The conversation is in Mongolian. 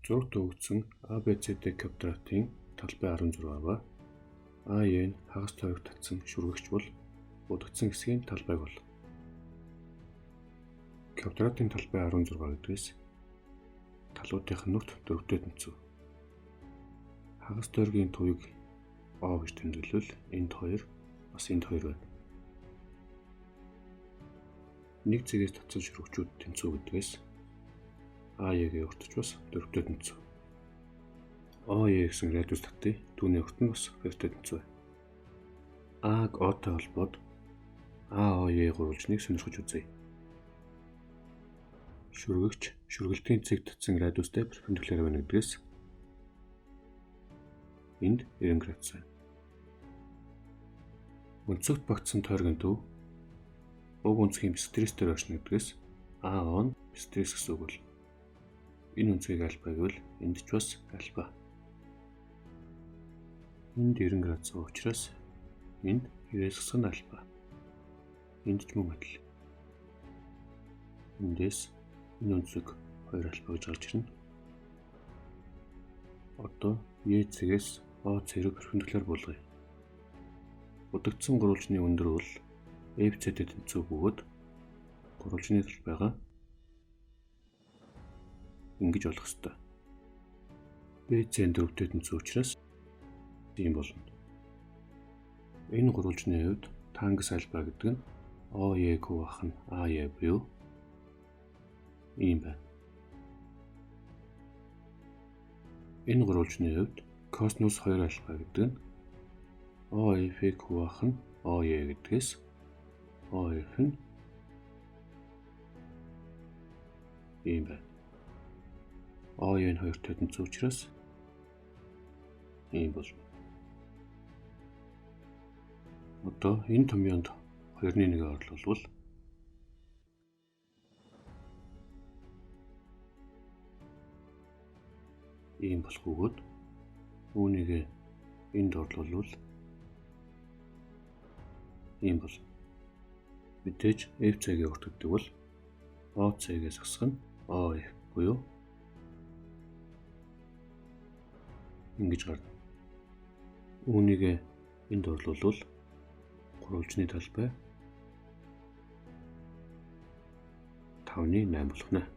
Зурагт өгөгдсөн ABCD квадратын талбай 16 ба AE нь хагас тойрог татсан шүргэгч бол будагдсан хэсгийн талбайг бол. Квадратын талбай 16 гэдгээс талуудынх нь нүгт дөрвөдөө тэнцүү. Хагас тойргийн төвийг O гэж тэмдэглэвэл энд 2 бас энд 2 байна. Нэг зэрэгс татсан шүргэгчүүд тэнцүү гэдгээс AE-гийн уртч бас дөрвөдөө тэнцүү. OE гэсэн радиус татъя түүний урт нь бас дөрвөдөө тэнцүү. A-г O-той холбоод AOE гурвалжныг сонирхож үзье. Шүргэгч шүргэлтийн цэг татсан радиустай перпендикуляр байна гэдгээс энд 90 градус байна. Өнцөгт багтсан тойргийн төв уг өнцгийн бисектрисээр очно гэдгээс AO нь бисектрис гэсэн үг бол. Энэ өнцгийг альфа гэвэл энд ч бас альфа. Энд 90 градус учраас энд 90-с нь альфа. Энд ч мөн адил. Эндээс энэ өнцөг 2 альфа гэж гарч ирнэ. Одоо E цэгээс O цэг рүү перпендикуляр болгоё. Будагдсан гурвалжны өндөр бол FCD тэнцүү бөгөөд гурвалжны талбайгаа ингэж олох ёстой. BC дөрвөдөө тэнцүү учраас ийм болно. Энэ гурвалжны хувьд тангас альфа гэдэг нь OE хуваах нь AE буюу ийм байна. Энэ гурвалжны хувьд косинус 2 альфа гэдэг нь OF хуваах нь OE гэдгээс OF нь ийм байна. OE нь 2 тэнцүү учраас ийм болно. Одоо энэ томьёонд 2-ны 1 орлуулвал ийм болох бөгөөд үүнийг энд орлуулвал ийм бол. Мэдээж FC-гийн урт гэдэг бол OC-гээс асах нь OF буюу ингэж гарна. Үүнийг энд орлуулвал гурвалжны талбай 5-8 болох нэ.